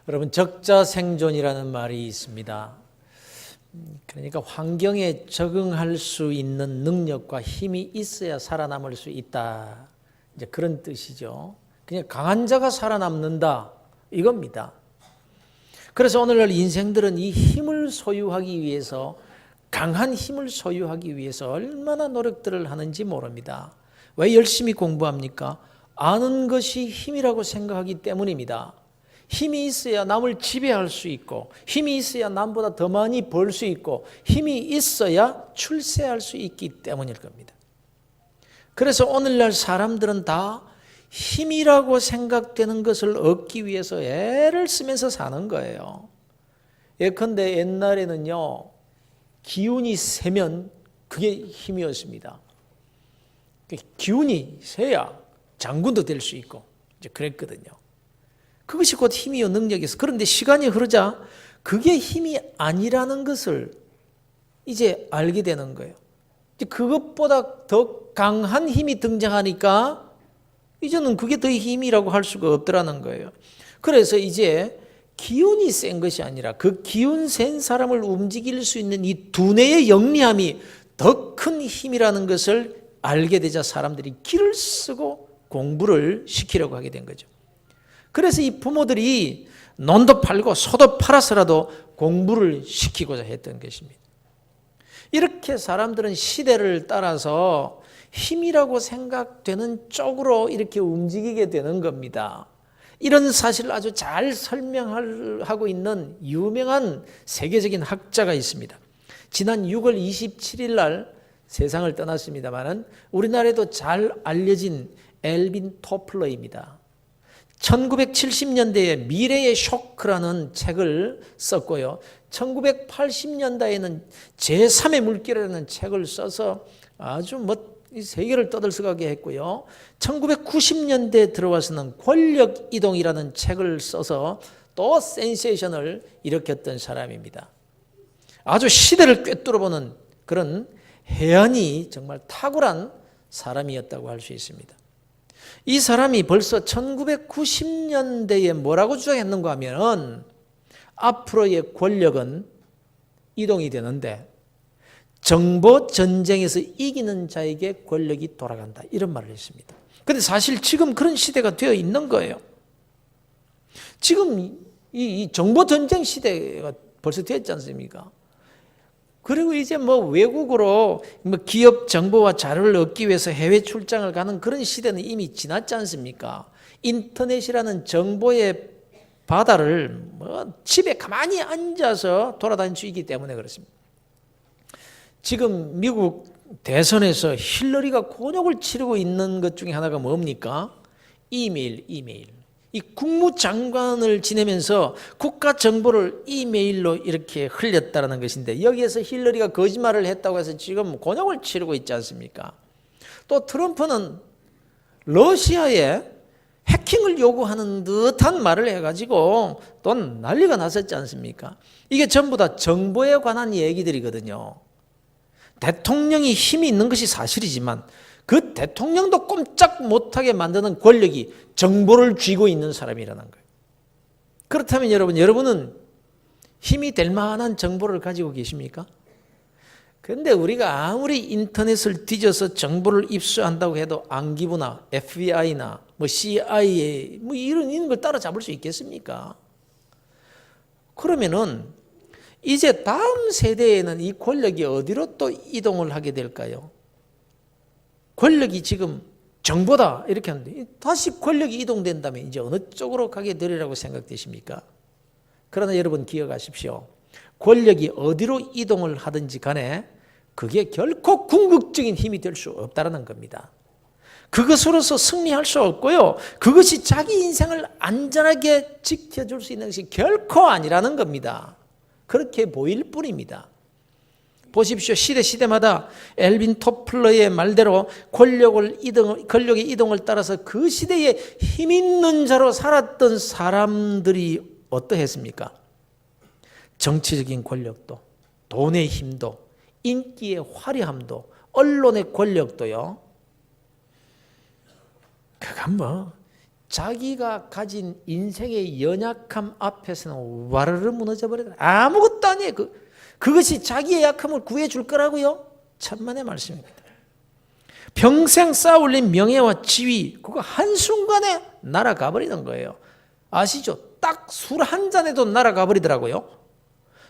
여러분, 적자생존이라는 말이 있습니다. 그러니까 환경에 적응할 수 있는 능력과 힘이 있어야 살아남을 수 있다. 이제 그런 뜻이죠. 그냥 강한 자가 살아남는다 이겁니다. 그래서 오늘날 인생들은 이 힘을 소유하기 위해서, 강한 힘을 소유하기 위해서 얼마나 노력들을 하는지 모릅니다. 왜 열심히 공부합니까? 아는 것이 힘이라고 생각하기 때문입니다. 힘이 있어야 남을 지배할 수 있고, 힘이 있어야 남보다 더 많이 벌 수 있고, 힘이 있어야 출세할 수 있기 때문일 겁니다. 그래서 오늘날 사람들은 다 힘이라고 생각되는 것을 얻기 위해서 애를 쓰면서 사는 거예요. 예컨대 옛날에는요, 기운이 세면 그게 힘이었습니다. 기운이 세야 장군도 될 수 있고 이제 그랬거든요. 그것이 곧 힘이요 능력이었어. 그런데 시간이 흐르자 그게 힘이 아니라는 것을 이제 알게 되는 거예요. 이제 그것보다 더 강한 힘이 등장하니까 이제는 그게 더 힘이라고 할 수가 없더라는 거예요. 그래서 이제 기운이 센 것이 아니라 그 기운 센 사람을 움직일 수 있는 이 두뇌의 영리함이 더 큰 힘이라는 것을 알게 되자 사람들이 기를 쓰고 공부를 시키려고 하게 된 거죠. 그래서 이 부모들이 논도 팔고 소도 팔아서라도 공부를 시키고자 했던 것입니다. 이렇게 사람들은 시대를 따라서 힘이라고 생각되는 쪽으로 이렇게 움직이게 되는 겁니다. 이런 사실을 아주 잘 설명하고 있는 유명한 세계적인 학자가 있습니다. 지난 6월 27일 날 세상을 떠났습니다만 우리나라에도 잘 알려진 엘빈 토플러입니다. 1970년대에 미래의 쇼크라는 책을 썼고요. 1980년대에는 제3의 물결이라는 책을 써서 아주 세계를 떠들썩하게 했고요. 1990년대에 들어와서는 권력 이동이라는 책을 써서 또 센세이션을 일으켰던 사람입니다. 아주 시대를 꿰뚫어보는 그런 해안이 정말 탁월한 사람이었다고 할 수 있습니다. 이 사람이 벌써 1990년대에 뭐라고 주장했는가 하면 앞으로의 권력은 이동이 되는데 정보 전쟁에서 이기는 자에게 권력이 돌아간다. 이런 말을 했습니다. 그런데 사실 지금 그런 시대가 되어 있는 거예요. 지금 이 정보 전쟁 시대가 벌써 되었지 않습니까? 그리고 이제 외국으로 기업 정보와 자료를 얻기 위해서 해외 출장을 가는 그런 시대는 이미 지났지 않습니까? 인터넷이라는 정보의 바다를 집에 가만히 앉아서 돌아다닐 수 있기 때문에 그렇습니다. 지금 미국 대선에서 힐러리가 곤욕을 치르고 있는 것 중에 하나가 뭡니까? 이메일. 이 국무장관을 지내면서 국가 정보를 이메일로 이렇게 흘렸다는 것인데 여기에서 힐러리가 거짓말을 했다고 해서 지금 곤욕을 치르고 있지 않습니까? 또 트럼프는 러시아에 해킹을 요구하는 듯한 말을 해가지고 또 난리가 났었지 않습니까? 이게 전부 다 정보에 관한 얘기들이거든요. 대통령이 힘이 있는 것이 사실이지만 그 대통령도 꼼짝 못하게 만드는 권력이 정보를 쥐고 있는 사람이라는 거예요. 그렇다면 여러분은 힘이 될 만한 정보를 가지고 계십니까? 그런데 우리가 아무리 인터넷을 뒤져서 정보를 입수한다고 해도 안기부나 FBI나 CIA 이런 걸 따라잡을 수 있겠습니까? 그러면은 이제 다음 세대에는 이 권력이 어디로 또 이동을 하게 될까요? 권력이 지금 정보다 이렇게 하는데 다시 권력이 이동된다면 이제 어느 쪽으로 가게 되리라고 생각되십니까? 그러나 여러분 기억하십시오. 권력이 어디로 이동을 하든지 간에 그게 결코 궁극적인 힘이 될 수 없다는 겁니다. 그것으로서 승리할 수 없고요. 그것이 자기 인생을 안전하게 지켜줄 수 있는 것이 결코 아니라는 겁니다. 그렇게 보일 뿐입니다. 보십시오. 시대마다 엘빈 토플러의 말대로 권력의 이동을 따라서 그 시대에 힘 있는 자로 살았던 사람들이 어떠했습니까? 정치적인 권력도, 돈의 힘도, 인기의 화려함도, 언론의 권력도요. 그건 자기가 가진 인생의 연약함 앞에서는 와르르 무너져 버리더라. 아무것도 아니에요. 그것이 자기의 약함을 구해줄 거라고요? 천만의 말씀입니다. 평생 쌓아올린 명예와 지위, 그거 한순간에 날아가 버리는 거예요. 아시죠? 딱 술 한 잔에도 날아가 버리더라고요.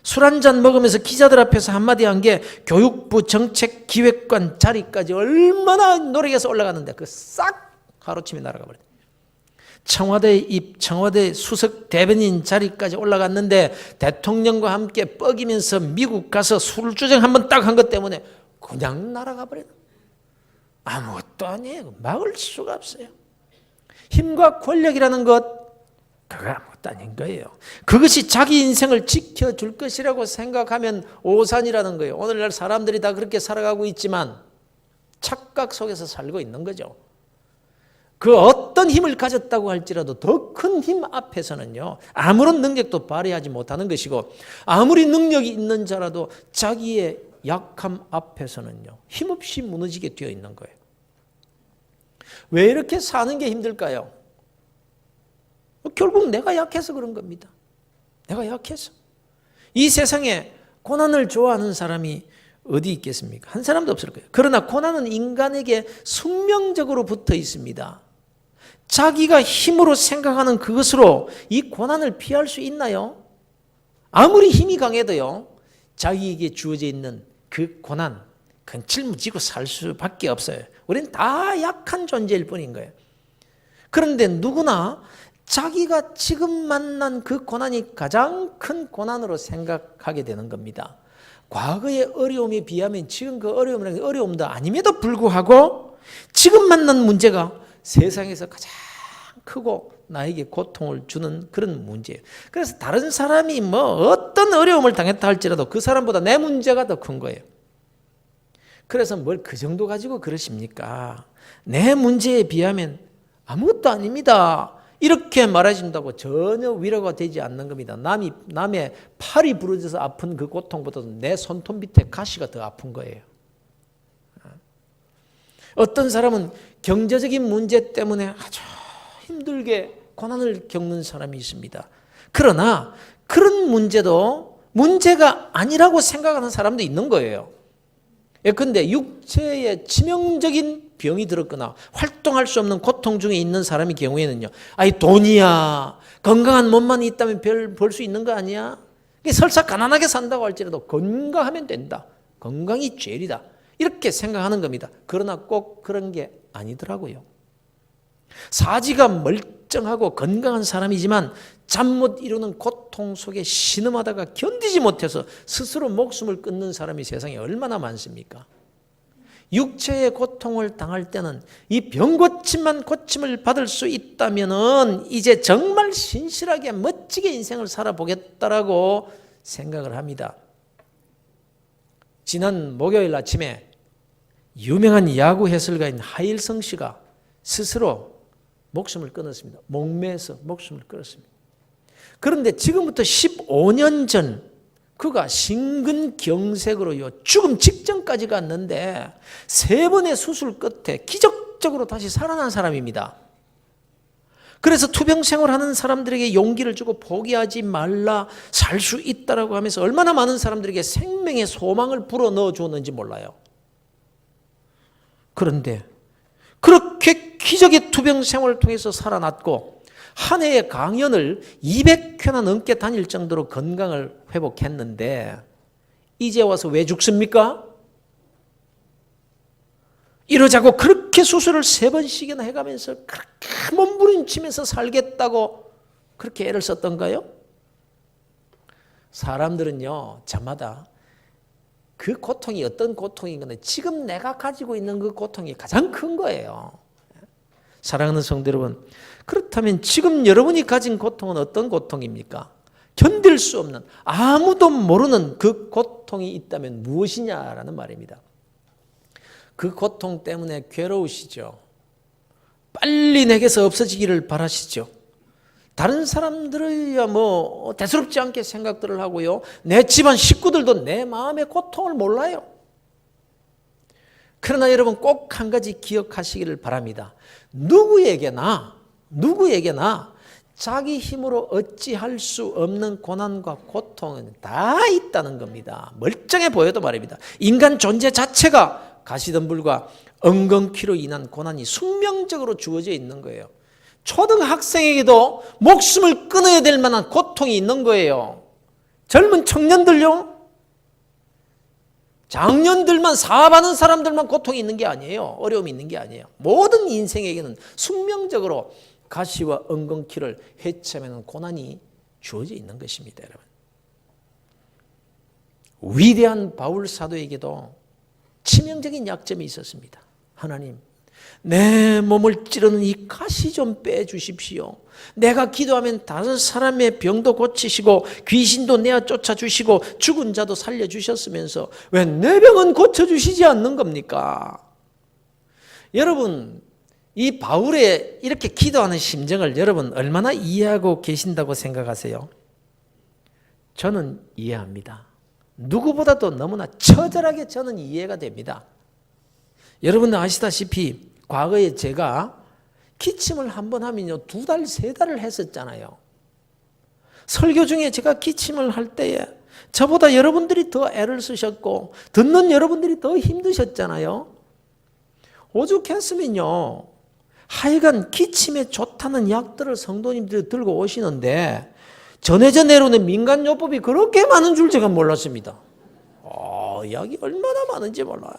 술 한 잔 먹으면서 기자들 앞에서 한마디 한 게 교육부 정책기획관 자리까지 얼마나 노력해서 올라갔는데 그 싹 하루치면 날아가 버렸어요. 청와대 수석 대변인 자리까지 올라갔는데 대통령과 함께 뻐기면서 미국 가서 술주정 한번 딱 한 것 때문에 그냥 날아가 버려요. 아무것도 아니에요. 막을 수가 없어요. 힘과 권력이라는 것, 그거 아무것도 아닌 거예요. 그것이 자기 인생을 지켜줄 것이라고 생각하면 오산이라는 거예요. 오늘날 사람들이 다 그렇게 살아가고 있지만 착각 속에서 살고 있는 거죠. 그 어떤 힘을 가졌다고 할지라도 더 큰 힘 앞에서는요, 아무런 능력도 발휘하지 못하는 것이고, 아무리 능력이 있는 자라도 자기의 약함 앞에서는요, 힘없이 무너지게 되어 있는 거예요. 왜 이렇게 사는 게 힘들까요? 결국 내가 약해서 그런 겁니다. 내가 약해서. 이 세상에 고난을 좋아하는 사람이 어디 있겠습니까? 한 사람도 없을 거예요. 그러나 고난은 인간에게 숙명적으로 붙어 있습니다. 자기가 힘으로 생각하는 그것으로 이 고난을 피할 수 있나요? 아무리 힘이 강해도요, 자기에게 주어져 있는 그 고난, 그건 짊어지고 살 수밖에 없어요. 우리는 다 약한 존재일 뿐인 거예요. 그런데 누구나 자기가 지금 만난 그 고난이 가장 큰 고난으로 생각하게 되는 겁니다. 과거의 어려움에 비하면 지금 그 어려움은 어려움도 아님에도 불구하고 지금 만난 문제가 세상에서 가장 크고 나에게 고통을 주는 그런 문제예요. 그래서 다른 사람이 뭐 어떤 어려움을 당했다 할지라도 그 사람보다 내 문제가 더 큰 거예요. 그래서 뭘 그 정도 가지고 그러십니까? 내 문제에 비하면 아무것도 아닙니다. 이렇게 말해준다고 전혀 위로가 되지 않는 겁니다. 남의 팔이 부러져서 아픈 그 고통보다도 내 손톱 밑에 가시가 더 아픈 거예요. 어떤 사람은 경제적인 문제 때문에 아주 힘들게 고난을 겪는 사람이 있습니다. 그러나 그런 문제도 문제가 아니라고 생각하는 사람도 있는 거예요. 예컨대 육체에 치명적인 병이 들었거나 활동할 수 없는 고통 중에 있는 사람의 경우에는요, 아이 돈이야, 건강한 몸만 있다면 별 벌 수 있는 거 아니야? 설사 가난하게 산다고 할지라도 건강하면 된다. 건강이 죄이다. 이렇게 생각하는 겁니다. 그러나 꼭 그런 게 아니더라고요. 사지가 멀쩡하고 건강한 사람이지만 잠 못 이루는 고통 속에 신음하다가 견디지 못해서 스스로 목숨을 끊는 사람이 세상에 얼마나 많습니까? 육체의 고통을 당할 때는 이 병고침만 고침을 받을 수 있다면은 이제 정말 신실하게 멋지게 인생을 살아보겠다라고 생각을 합니다. 지난 목요일 아침에 유명한 야구 해설가인 하일성 씨가 스스로 목숨을 끊었습니다. 목매에서 목숨을 끊었습니다. 그런데 지금부터 15년 전 그가 심근경색으로요, 죽음 직전까지 갔는데 3번의 수술 끝에 기적적으로 다시 살아난 사람입니다. 그래서 투병생활하는 사람들에게 용기를 주고 포기하지 말라, 살 수 있다라고 하면서 얼마나 많은 사람들에게 생명의 소망을 불어넣어 줬는지 몰라요. 그런데 그렇게 기적의 투병생활을 통해서 살아났고 한 해의 강연을 200회나 넘게 다닐 정도로 건강을 회복했는데 이제 와서 왜 죽습니까? 이러자고 그렇게 수술을 3번씩이나 해가면서 그렇게 몸부림치면서 살겠다고 그렇게 애를 썼던가요? 사람들은요, 저마다 그 고통이 어떤 고통이건 지금 내가 가지고 있는 그 고통이 가장 큰 거예요. 사랑하는 성도 여러분, 그렇다면 지금 여러분이 가진 고통은 어떤 고통입니까? 견딜 수 없는, 아무도 모르는 그 고통이 있다면 무엇이냐라는 말입니다. 그 고통 때문에 괴로우시죠? 빨리 내게서 없어지기를 바라시죠? 다른 사람들이야 뭐 대수롭지 않게 생각들을 하고요, 내 집안 식구들도 내 마음의 고통을 몰라요. 그러나 여러분 꼭 한 가지 기억하시기를 바랍니다. 누구에게나 누구에게나 자기 힘으로 어찌할 수 없는 고난과 고통은 다 있다는 겁니다. 멀쩡해 보여도 말입니다. 인간 존재 자체가 가시덤불과 엉겅퀴로 인한 고난이 숙명적으로 주어져 있는 거예요. 초등학생에게도 목숨을 끊어야 될 만한 고통이 있는 거예요. 젊은 청년들요, 장년들만, 사업하는 사람들만 고통이 있는 게 아니에요. 어려움이 있는 게 아니에요. 모든 인생에게는 숙명적으로 가시와 엉겅퀴를 헤쳐매는 고난이 주어져 있는 것입니다, 여러분. 위대한 바울 사도에게도 치명적인 약점이 있었습니다. 하나님, 내 몸을 찌르는 이 가시 좀 빼주십시오. 내가 기도하면 다른 사람의 병도 고치시고 귀신도 내어 쫓아주시고 죽은 자도 살려주셨으면서 왜 내 병은 고쳐주시지 않는 겁니까? 여러분, 이 바울의 이렇게 기도하는 심정을 여러분 얼마나 이해하고 계신다고 생각하세요? 저는 이해합니다. 누구보다도 너무나 처절하게 저는 이해가 됩니다. 여러분 아시다시피 과거에 제가 기침을 한번 하면요 2달, 3달을 했었잖아요. 설교 중에 제가 기침을 할 때에 저보다 여러분들이 더 애를 쓰셨고 듣는 여러분들이 더 힘드셨잖아요. 오죽했으면요 하여간 기침에 좋다는 약들을 성도님들이 들고 오시는데 전해져 내려오는 민간요법이 그렇게 많은 줄 제가 몰랐습니다. 약이 얼마나 많은지 몰라요.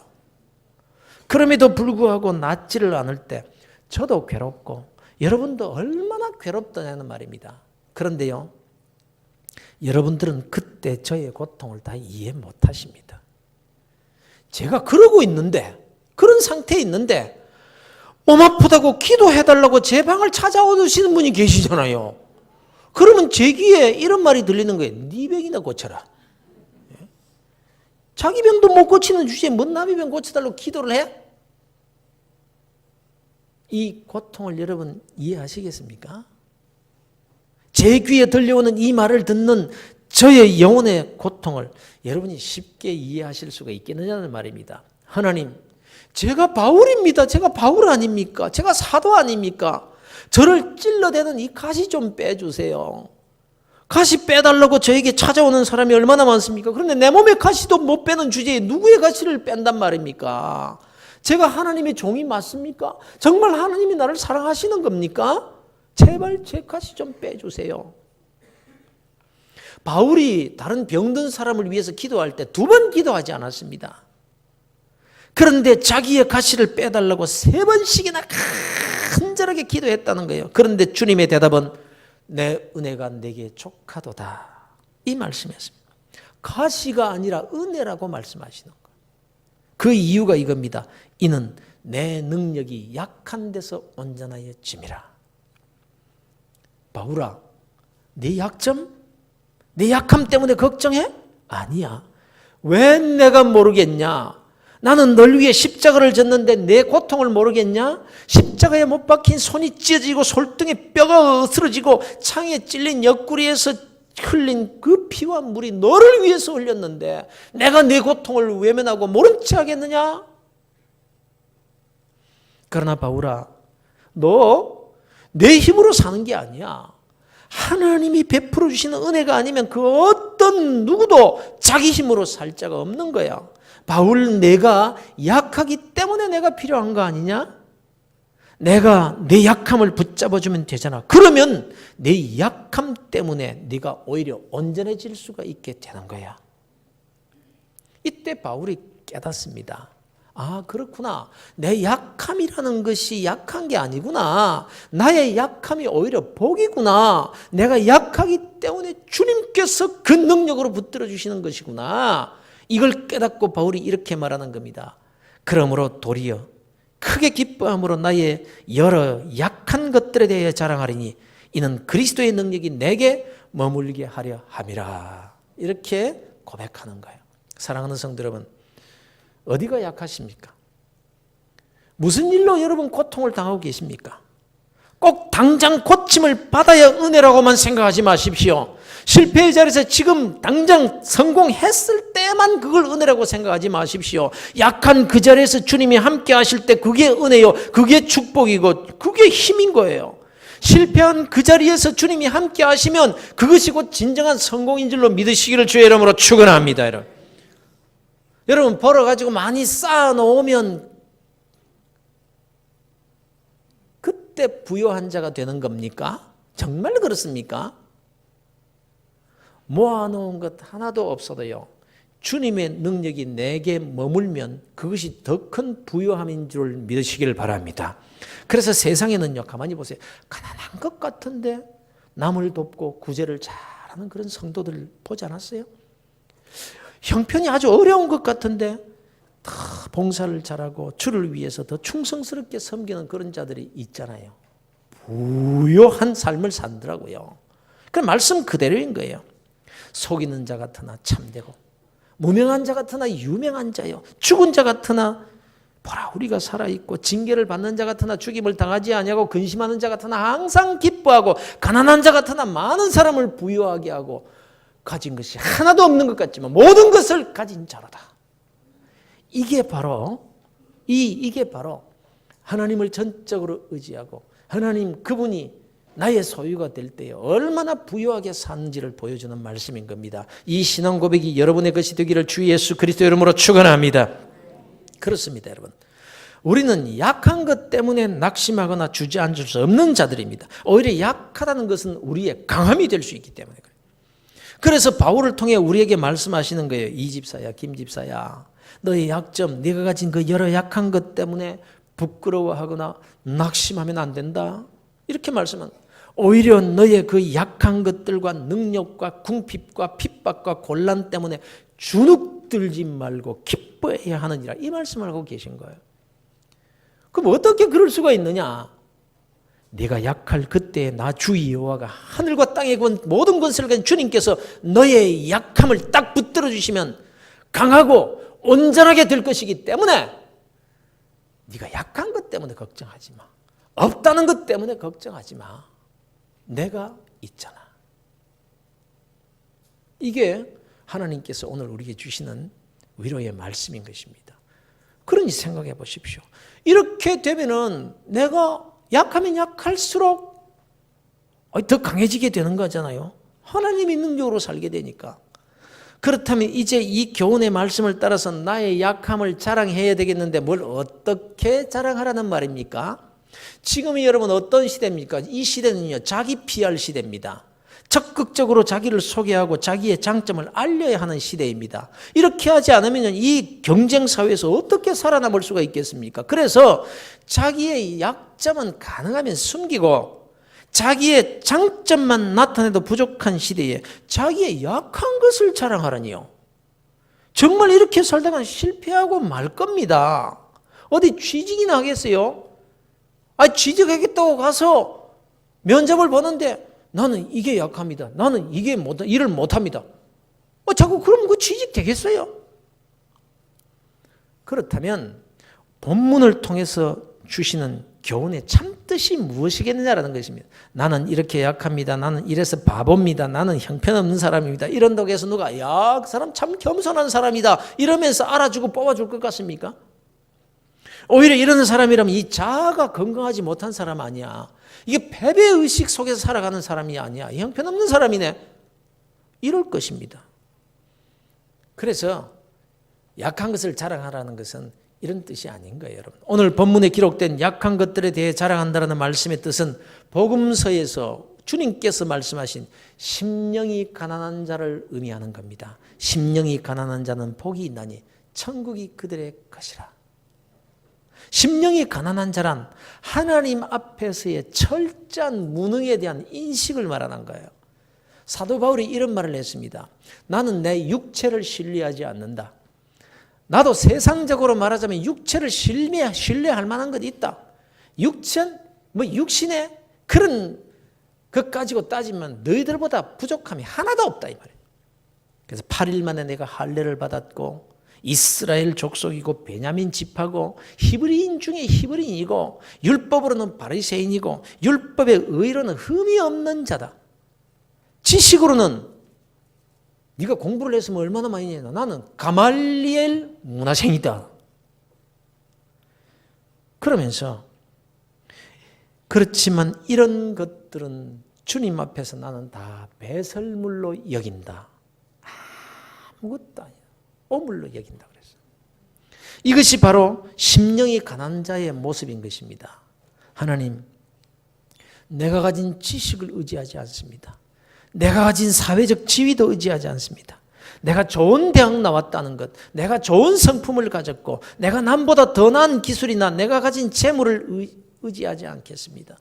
그럼에도 불구하고 낫지를 않을 때 저도 괴롭고 여러분도 얼마나 괴롭다는 말입니다. 그런데요, 여러분들은 그때 저의 고통을 다 이해 못하십니다. 제가 그러고 있는데, 그런 상태에 있는데 몸 아프다고 기도해달라고 제 방을 찾아오시는 분이 계시잖아요. 그러면 제 귀에 이런 말이 들리는 거예요. 네 병이나 고쳐라. 자기 병도 못 고치는 주제에 뭔 남의 병 고쳐달라고 기도를 해? 이 고통을 여러분 이해하시겠습니까? 제 귀에 들려오는 이 말을 듣는 저의 영혼의 고통을 여러분이 쉽게 이해하실 수가 있겠느냐는 말입니다. 하나님, 제가 바울입니다. 제가 바울 아닙니까? 제가 사도 아닙니까? 저를 찔러대는 이 가시 좀 빼주세요. 가시 빼달라고 저에게 찾아오는 사람이 얼마나 많습니까? 그런데 내 몸의 가시도 못 빼는 주제에 누구의 가시를 뺀단 말입니까? 제가 하나님의 종이 맞습니까? 정말 하나님이 나를 사랑하시는 겁니까? 제발 제 가시 좀 빼주세요. 바울이 다른 병든 사람을 위해서 기도할 때 2번 기도하지 않았습니다. 그런데 자기의 가시를 빼달라고 3번씩이나 간절하게 기도했다는 거예요. 그런데 주님의 대답은 내 은혜가 내게 족하도다, 이 말씀이었습니다. 가시가 아니라 은혜라고 말씀하시는 거예요. 그 이유가 이겁니다. 이는 내 능력이 약한 데서 온전하여 짐이라. 바울아, 네 약점? 내 약함 때문에 걱정해? 아니야. 왜 내가 모르겠냐? 나는 널 위해 십자가를 졌는데 내 고통을 모르겠냐? 십자가에 못 박힌 손이 찢어지고 솔등에 뼈가 으스러지고 창에 찔린 옆구리에서 흘린 그 피와 물이 너를 위해서 흘렸는데 내가 내 고통을 외면하고 모른 체 하겠느냐? 그러나 바울아, 너 내 힘으로 사는 게 아니야. 하나님이 베풀어 주시는 은혜가 아니면 그 어떤 누구도 자기 힘으로 살 자가 없는 거야. 바울, 내가 약하기 때문에 내가 필요한 거 아니냐? 내가 내 약함을 붙잡아주면 되잖아. 그러면 내 약함 때문에 네가 오히려 온전해질 수가 있게 되는 거야. 이때 바울이 깨닫습니다. 아, 그렇구나. 내 약함이라는 것이 약한 게 아니구나. 나의 약함이 오히려 복이구나. 내가 약하기 때문에 주님께서 그 능력으로 붙들어 주시는 것이구나. 이걸 깨닫고 바울이 이렇게 말하는 겁니다. 그러므로 도리어 크게 기뻐함으로 나의 여러 약한 것들에 대해 자랑하리니 이는 그리스도의 능력이 내게 머물게 하려 함이라. 이렇게 고백하는 거예요. 사랑하는 성도 여러분, 어디가 약하십니까? 무슨 일로 여러분 고통을 당하고 계십니까? 꼭 당장 고침을 받아야 은혜라고만 생각하지 마십시오. 실패의 자리에서 지금 당장 성공했을 때만 그걸 은혜라고 생각하지 마십시오. 약한 그 자리에서 주님이 함께 하실 때 그게 은혜요, 그게 축복이고 그게 힘인 거예요. 실패한 그 자리에서 주님이 함께 하시면 그것이 곧 진정한 성공인 줄로 믿으시기를 주의 이름으로 축원합니다. 여러분 벌어가지고 많이 쌓아놓으면 그때 부유한 자가 되는 겁니까? 정말 그렇습니까? 모아놓은 것 하나도 없어도요, 주님의 능력이 내게 머물면 그것이 더 큰 부유함인 줄 믿으시기를 바랍니다. 그래서 세상에는요, 가만히 보세요. 가난한 것 같은데 남을 돕고 구제를 잘하는 그런 성도들 보지 않았어요? 형편이 아주 어려운 것 같은데 더 봉사를 잘하고 주를 위해서 더 충성스럽게 섬기는 그런 자들이 있잖아요. 부유한 삶을 산더라고요. 그 말씀 그대로인 거예요. 속이는 자 같으나 참되고, 무명한 자 같으나 유명한 자요, 죽은 자 같으나 보라 우리가 살아있고, 징계를 받는 자 같으나 죽임을 당하지 아니하고, 근심하는 자 같으나 항상 기뻐하고, 가난한 자 같으나 많은 사람을 부유하게 하고, 가진 것이 하나도 없는 것 같지만 모든 것을 가진 자로다. 이게 바로 하나님을 전적으로 의지하고 하나님 그분이 나의 소유가 될 때에 얼마나 부유하게 사는지를 보여주는 말씀인 겁니다. 이 신앙 고백이 여러분의 것이 되기를 주 예수 그리스도 이름으로 축원합니다. 그렇습니다, 여러분. 우리는 약한 것 때문에 낙심하거나 주저앉을 수 없는 자들입니다. 오히려 약하다는 것은 우리의 강함이 될 수 있기 때문에 그래요. 그래서 바울을 통해 우리에게 말씀하시는 거예요. 이 집사야, 김 집사야, 너의 약점, 네가 가진 그 여러 약한 것 때문에 부끄러워하거나 낙심하면 안 된다. 이렇게 말씀은 오히려 너의 그 약한 것들과 능력과 궁핍과 핍박과 곤란 때문에 주눅들지 말고 기뻐해야 하느니라, 이 말씀을 하고 계신 거예요. 그럼 어떻게 그럴 수가 있느냐? 네가 약할 그때에 나 주 여호와가 하늘과 땅의 모든 권세를 가진 주님께서 너의 약함을 딱 붙들어 주시면 강하고 온전하게 될 것이기 때문에 네가 약한 것 때문에 걱정하지 마. 없다는 것 때문에 걱정하지 마. 내가 있잖아. 이게 하나님께서 오늘 우리에게 주시는 위로의 말씀인 것입니다. 그러니 생각해 보십시오. 이렇게 되면은 내가 약하면 약할수록 더 강해지게 되는 거잖아요. 하나님의 능력으로 살게 되니까. 그렇다면 이제 이 교훈의 말씀을 따라서 나의 약함을 자랑해야 되겠는데 뭘 어떻게 자랑하라는 말입니까? 지금이 여러분 어떤 시대입니까? 이 시대는요, 자기 PR 시대입니다. 적극적으로 자기를 소개하고 자기의 장점을 알려야 하는 시대입니다. 이렇게 하지 않으면 이 경쟁 사회에서 어떻게 살아남을 수가 있겠습니까? 그래서 자기의 약점은 가능하면 숨기고 자기의 장점만 나타내도 부족한 시대에 자기의 약한 것을 자랑하라니요. 정말 이렇게 살다가 실패하고 말 겁니다. 어디 취직이나 하겠어요? 취직하겠다고 가서 면접을 보는데 나는 이게 약합니다. 나는 일을 못합니다. 자꾸 그러면 그 취직 되겠어요? 그렇다면 본문을 통해서 주시는 교훈의 참뜻이 무엇이겠느냐라는 것입니다. 나는 이렇게 약합니다. 나는 이래서 바보입니다. 나는 형편없는 사람입니다. 이런다고 해서 누가 야, 그 사람 참 겸손한 사람이다 이러면서 알아주고 뽑아줄 것 같습니까? 오히려 이런 사람이라면 이 자아가 건강하지 못한 사람 아니야. 이게 패배의식 속에서 살아가는 사람이 아니야. 형편없는 사람이네. 이럴 것입니다. 그래서 약한 것을 자랑하라는 것은 이런 뜻이 아닌 거예요, 여러분. 오늘 본문에 기록된 약한 것들에 대해 자랑한다는 말씀의 뜻은 복음서에서 주님께서 말씀하신 심령이 가난한 자를 의미하는 겁니다. 심령이 가난한 자는 복이 있나니 천국이 그들의 것이라. 심령이 가난한 자란 하나님 앞에서의 철저한 무능에 대한 인식을 말하는 거예요. 사도 바울이 이런 말을 했습니다. 나는 내 육체를 신뢰하지 않는다. 나도 세상적으로 말하자면 육체를 신뢰할 만한 것이 있다. 육신의 그런 것 가지고 따지면 너희들보다 부족함이 하나도 없다, 이 말이에요. 그래서 8일 만에 내가 할례를 받았고 이스라엘 족속이고 베냐민 지파고 히브리인 중에 히브리인이고 율법으로는 바리새인이고 율법의 의로는 흠이 없는 자다. 지식으로는 네가 공부를 했으면 얼마나 많이 했나. 나는 가말리엘 문화생이다. 그러면서 그렇지만 이런 것들은 주님 앞에서 나는 다 배설물로 여긴다. 아무것도 아니야. 오물로 여긴다 그랬어요. 이것이 바로 심령이 가난한 자의 모습인 것입니다. 하나님, 내가 가진 지식을 의지하지 않습니다. 내가 가진 사회적 지위도 의지하지 않습니다. 내가 좋은 대학 나왔다는 것, 내가 좋은 성품을 가졌고 내가 남보다 더 나은 기술이나 내가 가진 재물을 의지하지 않겠습니다.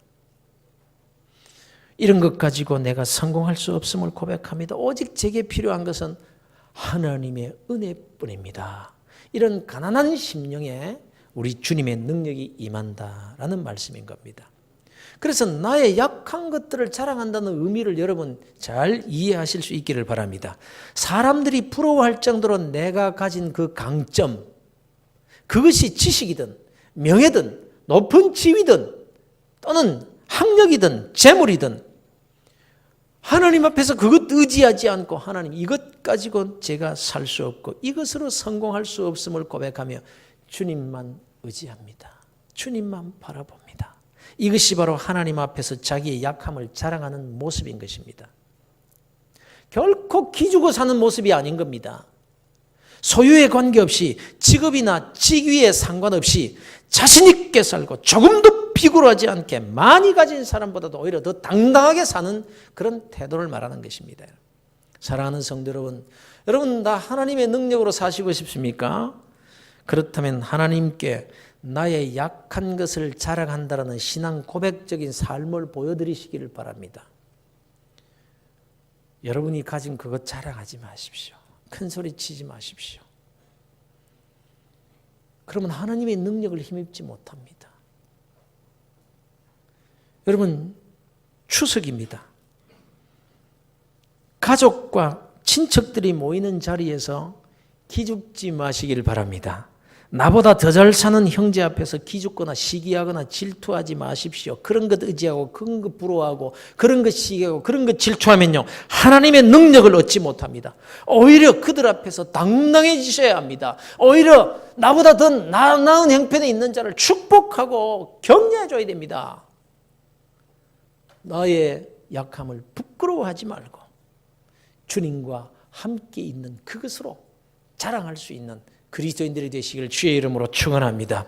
이런 것 가지고 내가 성공할 수 없음을 고백합니다. 오직 제게 필요한 것은 하나님의 은혜뿐입니다. 이런 가난한 심령에 우리 주님의 능력이 임한다라는 말씀인 겁니다. 그래서 나의 약한 것들을 자랑한다는 의미를 여러분 잘 이해하실 수 있기를 바랍니다. 사람들이 부러워할 정도로 내가 가진 그 강점, 그것이 지식이든 명예든 높은 지위든 또는 학력이든 재물이든 하나님 앞에서 그것 의지하지 않고 하나님 이것 가지고 제가 살 수 없고 이것으로 성공할 수 없음을 고백하며 주님만 의지합니다. 주님만 바라봅니다. 이것이 바로 하나님 앞에서 자기의 약함을 자랑하는 모습인 것입니다. 결코 기죽어 사는 모습이 아닌 겁니다. 소유에 관계없이 직업이나 직위에 상관없이 자신 있게 살고 조금도 비굴하지 않게 많이 가진 사람보다도 오히려 더 당당하게 사는 그런 태도를 말하는 것입니다. 사랑하는 성도 여러분, 여러분 다 하나님의 능력으로 사시고 싶습니까? 그렇다면 하나님께 나의 약한 것을 자랑한다는 신앙 고백적인 삶을 보여드리시기를 바랍니다. 여러분이 가진 그것 자랑하지 마십시오. 큰 소리 치지 마십시오. 그러면 하나님의 능력을 힘입지 못합니다. 여러분, 추석입니다. 가족과 친척들이 모이는 자리에서 기죽지 마시길 바랍니다. 나보다 더 잘 사는 형제 앞에서 기죽거나 시기하거나 질투하지 마십시오. 그런 것 의지하고 그런 것 부러워하고 그런 것 시기하고 그런 것 질투하면요 하나님의 능력을 얻지 못합니다. 오히려 그들 앞에서 당당해지셔야 합니다. 오히려 나보다 더 나은 형편에 있는 자를 축복하고 격려해줘야 됩니다. 나의 약함을 부끄러워하지 말고 주님과 함께 있는 그것으로 자랑할 수 있는 그리스도인들이 되시길 주의 이름으로 축원합니다.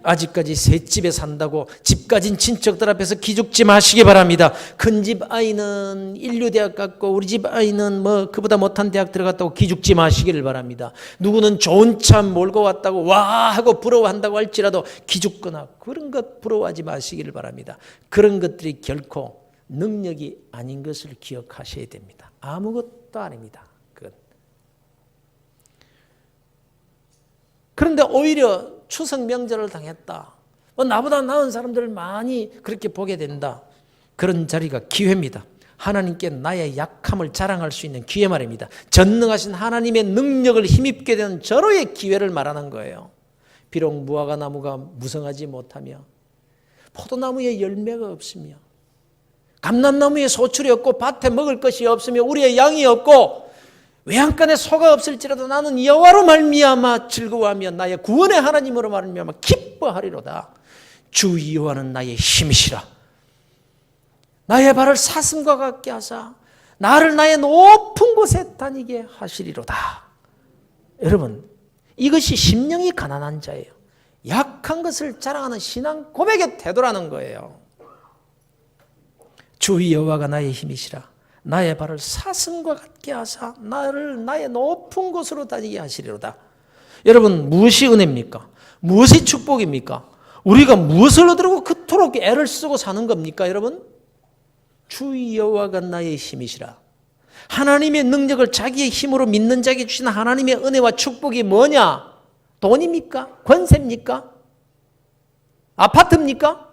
아직까지 새 집에 산다고 집 가진 친척들 앞에서 기죽지 마시기 바랍니다. 큰 집 아이는 인류대학 갔고 우리 집 아이는 그보다 못한 대학 들어갔다고 기죽지 마시기를 바랍니다. 누구는 좋은 차 몰고 왔다고 와 하고 부러워한다고 할지라도 기죽거나 그런 것 부러워하지 마시기를 바랍니다. 그런 것들이 결코 능력이 아닌 것을 기억하셔야 됩니다. 아무것도 아닙니다. 그런데 오히려 추석 명절을 당했다. 나보다 나은 사람들을 많이 그렇게 보게 된다. 그런 자리가 기회입니다. 하나님께 나의 약함을 자랑할 수 있는 기회 말입니다. 전능하신 하나님의 능력을 힘입게 되는 절호의 기회를 말하는 거예요. 비록 무화과 나무가 무성하지 못하며 포도나무에 열매가 없으며 감람나무에 소출이 없고 밭에 먹을 것이 없으며 우리의 양이 없고 외양간에 소가 없을지라도 나는 여호와로 말미암아 즐거워하며 나의 구원의 하나님으로 말미암아 기뻐하리로다. 주 여호와는 나의 힘이시라. 나의 발을 사슴과 같게 하사 나를 나의 높은 곳에 다니게 하시리로다. 여러분, 이것이 심령이 가난한 자예요. 약한 것을 자랑하는 신앙 고백의 태도라는 거예요. 주 여호와가 나의 힘이시라. 나의 발을 사슴과 같게 하사 나를 나의 높은 곳으로 다니게 하시리로다. 여러분, 무엇이 은혜입니까? 무엇이 축복입니까? 우리가 무엇을 얻으려고 그토록 애를 쓰고 사는 겁니까, 여러분? 주 여호와가 나의 힘이시라. 하나님의 능력을 자기의 힘으로 믿는 자에게 주시는 하나님의 은혜와 축복이 뭐냐? 돈입니까? 권세입니까? 아파트입니까?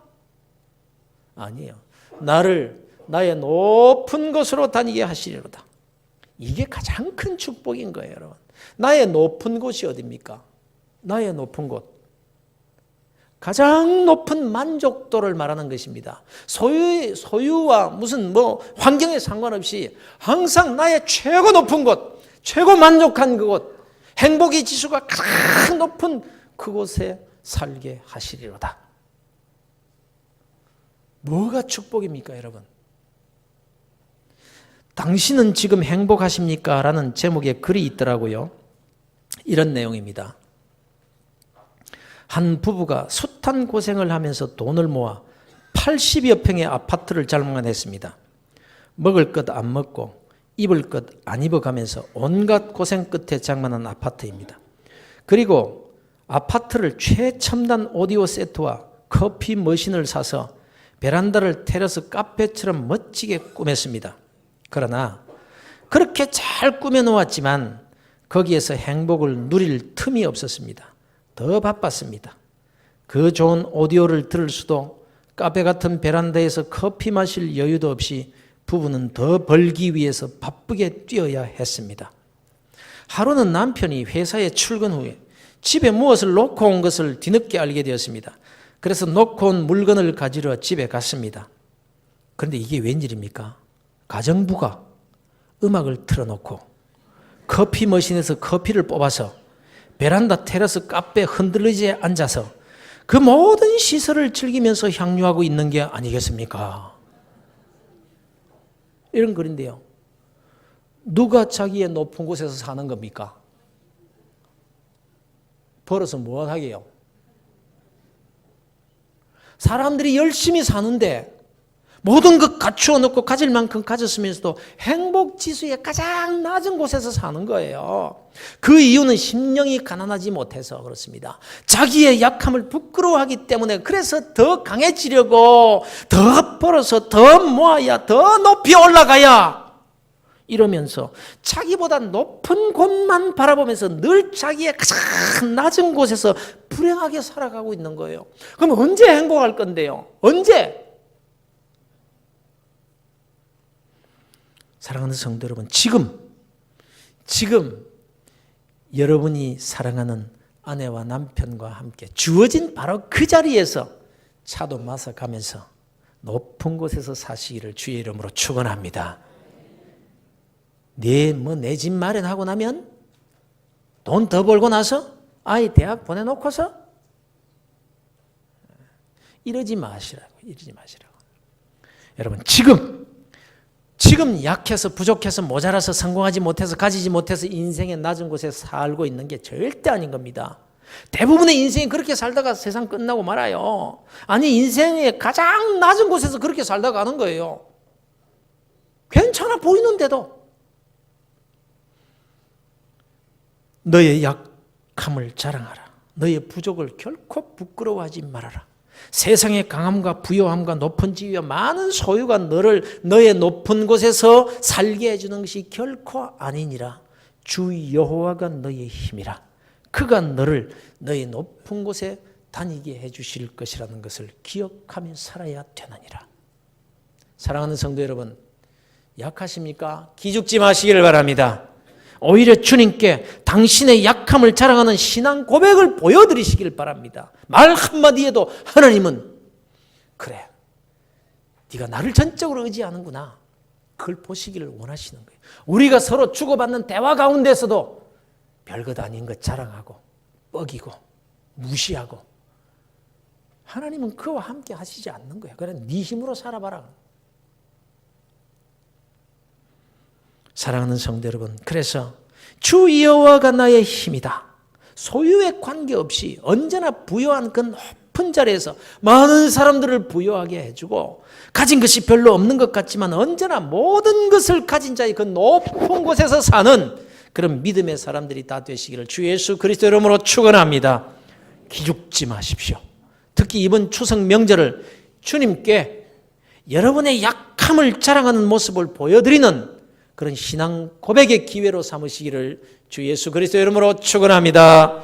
아니에요. 나를 나의 높은 곳으로 다니게 하시리로다. 이게 가장 큰 축복인 거예요, 여러분. 나의 높은 곳이 어디입니까? 나의 높은 곳. 가장 높은 만족도를 말하는 것입니다. 소유와 무슨 환경에 상관없이 항상 나의 최고 높은 곳, 최고 만족한 그곳, 행복의 지수가 가장 높은 그곳에 살게 하시리로다. 뭐가 축복입니까, 여러분? 당신은 지금 행복하십니까? 라는 제목의 글이 있더라고요. 이런 내용입니다. 한 부부가 숱한 고생을 하면서 돈을 모아 80여 평의 아파트를 장만했습니다. 먹을 것 안 먹고 입을 것 안 입어가면서 온갖 고생 끝에 장만한 아파트입니다. 그리고 아파트를 최첨단 오디오 세트와 커피 머신을 사서 베란다를 테라스 카페처럼 멋지게 꾸몄습니다. 그러나 그렇게 잘 꾸며놓았지만 거기에서 행복을 누릴 틈이 없었습니다. 더 바빴습니다. 그 좋은 오디오를 들을 수도 카페 같은 베란다에서 커피 마실 여유도 없이 부부는 더 벌기 위해서 바쁘게 뛰어야 했습니다. 하루는 남편이 회사에 출근 후에 집에 무엇을 놓고 온 것을 뒤늦게 알게 되었습니다. 그래서 놓고 온 물건을 가지러 집에 갔습니다. 그런데 이게 웬일입니까? 가정부가 음악을 틀어놓고 커피 머신에서 커피를 뽑아서 베란다 테라스 카페 흔들리지에 앉아서 그 모든 시설을 즐기면서 향유하고 있는 게 아니겠습니까? 이런 글인데요. 누가 자기의 높은 곳에서 사는 겁니까? 벌어서 뭐 하게요? 사람들이 열심히 사는데 모든 것 갖추어 놓고 가질 만큼 가졌으면서도 행복 지수의 가장 낮은 곳에서 사는 거예요. 그 이유는 심령이 가난하지 못해서 그렇습니다. 자기의 약함을 부끄러워하기 때문에 그래서 더 강해지려고 더 벌어서 더 모아야 더 높이 올라가야 이러면서 자기보다 높은 곳만 바라보면서 늘 자기의 가장 낮은 곳에서 불행하게 살아가고 있는 거예요. 그럼 언제 행복할 건데요? 언제? 사랑하는 성도 여러분, 지금 여러분이 사랑하는 아내와 남편과 함께 주어진 바로 그 자리에서 차도 마셔가면서 높은 곳에서 사시기를 주의 이름으로 축원합니다. 내 집 마련하고 나면 돈 더 벌고 나서 아이 대학 보내놓고서 이러지 마시라고. 여러분, 지금 약해서 부족해서 모자라서 성공하지 못해서 가지지 못해서 인생의 낮은 곳에 살고 있는 게 절대 아닌 겁니다. 대부분의 인생이 그렇게 살다가 세상 끝나고 말아요. 아니, 인생의 가장 낮은 곳에서 그렇게 살다 가는 거예요. 괜찮아 보이는데도. 너의 약함을 자랑하라. 너의 부족을 결코 부끄러워하지 말아라. 세상의 강함과 부요함과 높은 지위와 많은 소유가 너의 높은 곳에서 살게 해주는 것이 결코 아니니라. 주 여호와가 너의 힘이라. 그가 너를 너의 높은 곳에 다니게 해주실 것이라는 것을 기억하며 살아야 되느니라. 사랑하는 성도 여러분, 약하십니까? 기죽지 마시기를 바랍니다. 오히려 주님께 당신의 약함을 자랑하는 신앙 고백을 보여드리시길 바랍니다. 말 한마디에도 하나님은 그래, 네가 나를 전적으로 의지하는구나, 그걸 보시기를 원하시는 거예요. 우리가 서로 주고받는 대화 가운데서도 별것 아닌 것 자랑하고 뻐기고 무시하고, 하나님은 그와 함께 하시지 않는 거예요. 그래, 네 힘으로 살아봐라. 사랑하는 성도 여러분, 그래서 주 여호와가 나의 힘이다. 소유에 관계없이 언제나 부요한 그 높은 자리에서 많은 사람들을 부요하게 해주고, 가진 것이 별로 없는 것 같지만 언제나 모든 것을 가진 자의 그 높은 곳에서 사는 그런 믿음의 사람들이 다 되시기를 주 예수 그리스도 이름으로 축원합니다. 기죽지 마십시오. 특히 이번 추석 명절을 주님께 여러분의 약함을 자랑하는 모습을 보여드리는 그런 신앙 고백의 기회로 삼으시기를 주 예수 그리스도 이름으로 축원합니다.